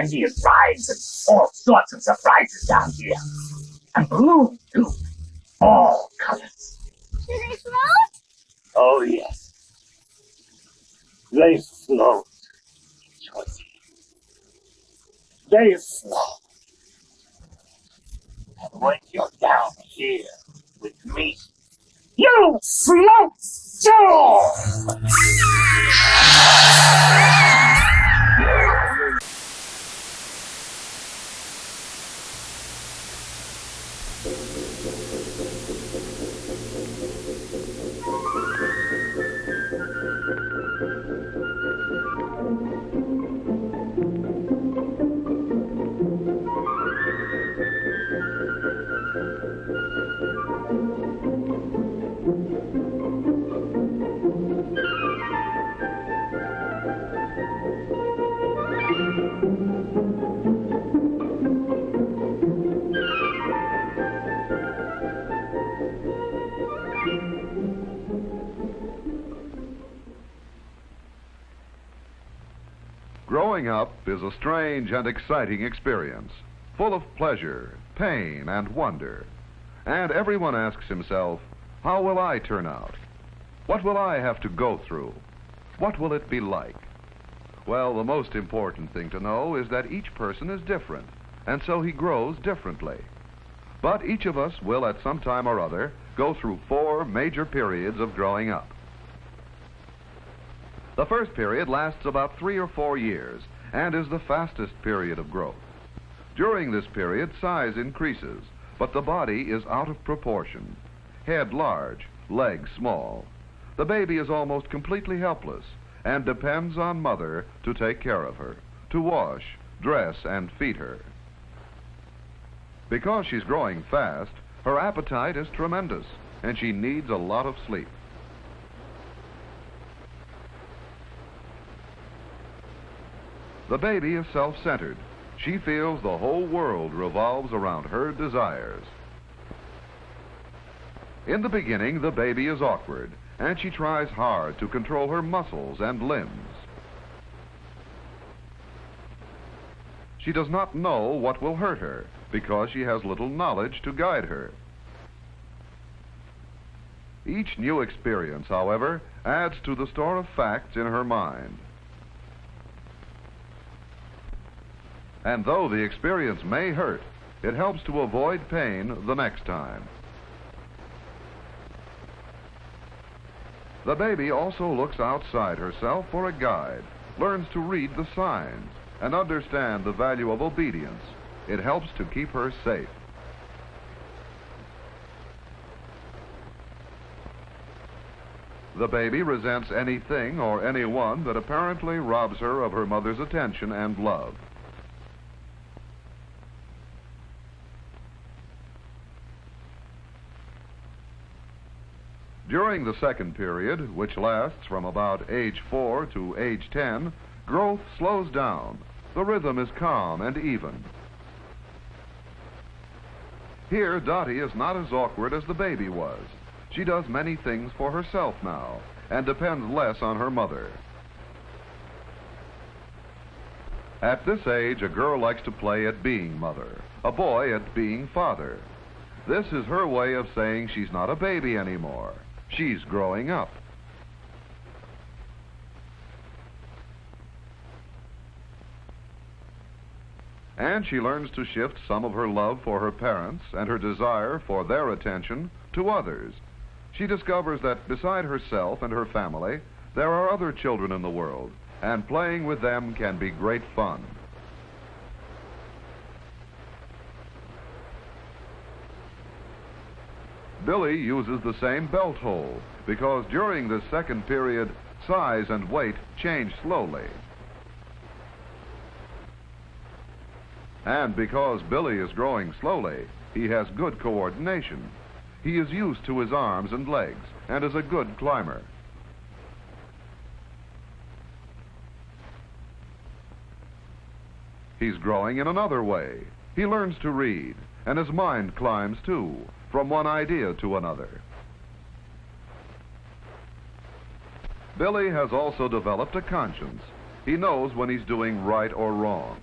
candy and rides and all sorts of surprises down here. And balloons, too. All colors. Do they float? Oh, yes. They float, Josie. They float. And when you're down here with me, you float too! Growing up is a strange and exciting experience, full of pleasure, pain, and wonder. And everyone asks himself, how will I turn out? What will I have to go through? What will it be like? Well, the most important thing to know is that each person is different, and so he grows differently. But each of us will at some time or other go through 4 major periods of growing up. The first period lasts about 3 or 4 years and is the fastest period of growth. During this period, size increases, but the body is out of proportion. Head large, legs small. The baby is almost completely helpless and depends on mother to take care of her, to wash, dress, and feed her. Because she's growing fast, her appetite is tremendous, and she needs a lot of sleep. The baby is self-centered. She feels the whole world revolves around her desires. In the beginning, the baby is awkward, and she tries hard to control her muscles and limbs. She does not know what will hurt her because she has little knowledge to guide her. Each new experience, however, adds to the store of facts in her mind. And though the experience may hurt, it helps to avoid pain the next time. The baby also looks outside herself for a guide, learns to read the signs, and understand the value of obedience. It helps to keep her safe. The baby resents anything or anyone that apparently robs her of her mother's attention and love. During the second period, which lasts from about age 4 to age 10, growth slows down. The rhythm is calm and even. Here, Dottie is not as awkward as the baby was. She does many things for herself now and depends less on her mother. At this age, a girl likes to play at being mother, a boy at being father. This is her way of saying she's not a baby anymore. She's growing up. And she learns to shift some of her love for her parents and her desire for their attention to others. She discovers that beside herself and her family, there are other children in the world, and playing with them can be great fun. Billy uses the same belt hole because during this second period, size and weight change slowly. And because Billy is growing slowly, he has good coordination. He is used to his arms and legs and is a good climber. He's growing in another way. He learns to read, and his mind climbs too, from one idea to another. Billy has also developed a conscience. He knows when he's doing right or wrong.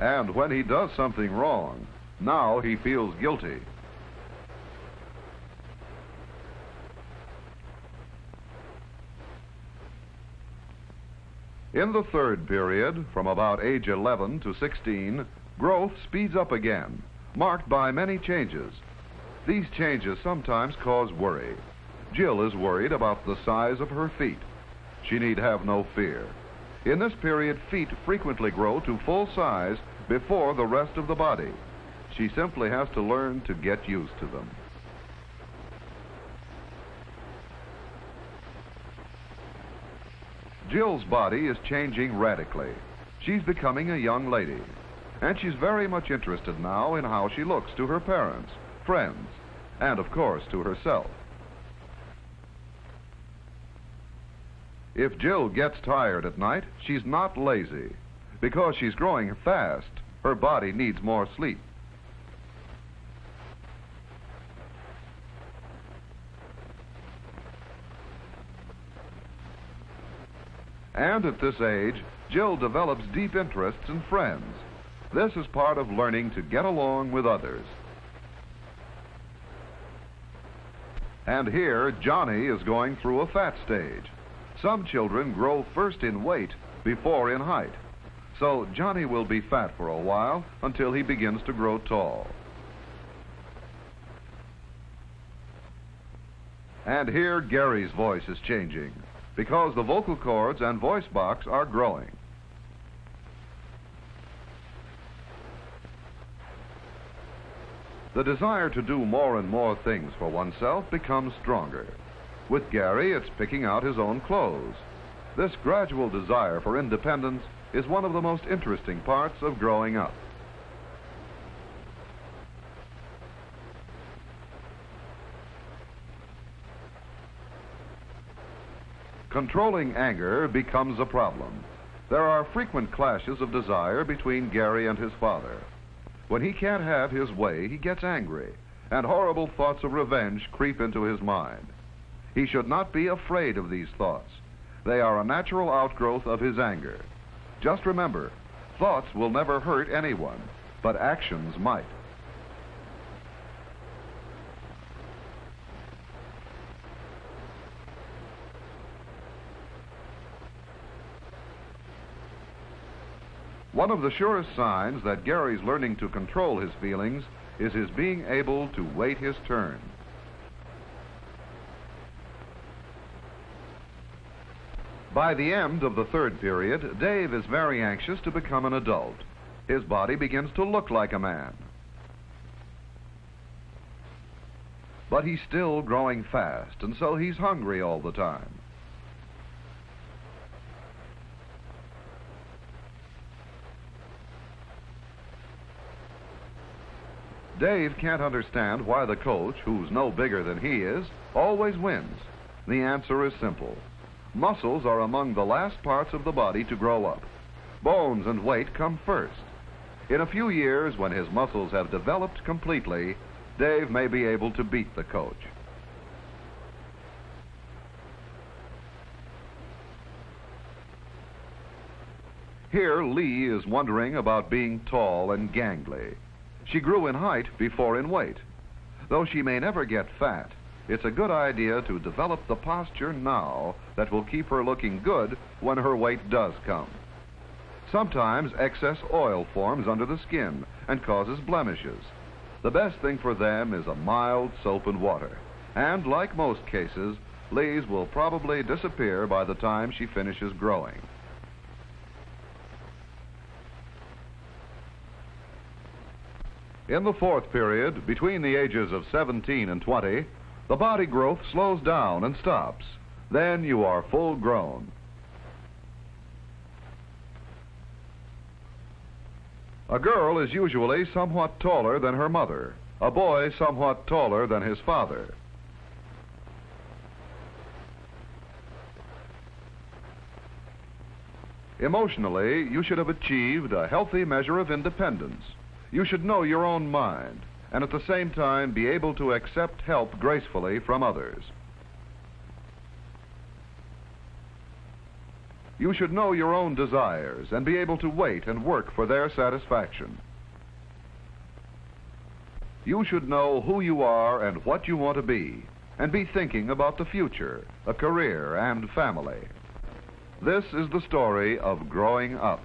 And when he does something wrong, now he feels guilty. In the third period, from about age 11 to 16, growth speeds up again, marked by many changes. These changes sometimes cause worry. Jill is worried about the size of her feet. She need have no fear. In this period, feet frequently grow to full size before the rest of the body. She simply has to learn to get used to them. Jill's body is changing radically. She's becoming a young lady, and she's very much interested now in how she looks to her parents, friends, and of course to herself. If Jill gets tired at night, she's not lazy. Because she's growing fast, her body needs more sleep. And at this age, Jill develops deep interests in friends. This is part of learning to get along with others. And here, Johnny is going through a fat stage. Some children grow first in weight before in height. So Johnny will be fat for a while until he begins to grow tall. And here, Gary's voice is changing, because the vocal cords and voice box are growing. The desire to do more and more things for oneself becomes stronger. With Gary, it's picking out his own clothes. This gradual desire for independence is one of the most interesting parts of growing up. Controlling anger becomes a problem. There are frequent clashes of desire between Gary and his father. When he can't have his way, he gets angry, and horrible thoughts of revenge creep into his mind. He should not be afraid of these thoughts. They are a natural outgrowth of his anger. Just remember, thoughts will never hurt anyone, but actions might. One of the surest signs that Gary's learning to control his feelings is his being able to wait his turn. By the end of the third period, Dave is very anxious to become an adult. His body begins to look like a man. But he's still growing fast, and so he's hungry all the time. Dave can't understand why the coach, who's no bigger than he is, always wins. The answer is simple. Muscles are among the last parts of the body to grow up. Bones and weight come first. In a few years, when his muscles have developed completely, Dave may be able to beat the coach. Here, Lee is wondering about being tall and gangly. She grew in height before in weight. Though she may never get fat, it's a good idea to develop the posture now that will keep her looking good when her weight does come. Sometimes excess oil forms under the skin and causes blemishes. The best thing for them is a mild soap and water. And like most cases, Lee's will probably disappear by the time she finishes growing. In the fourth period, between the ages of 17 and 20, the body growth slows down and stops. Then you are full grown. A girl is usually somewhat taller than her mother, a boy somewhat taller than his father. Emotionally, you should have achieved a healthy measure of independence. You should know your own mind, and at the same time be able to accept help gracefully from others. You should know your own desires and be able to wait and work for their satisfaction. You should know who you are and what you want to be, and be thinking about the future, a career, and family. This is the story of growing up.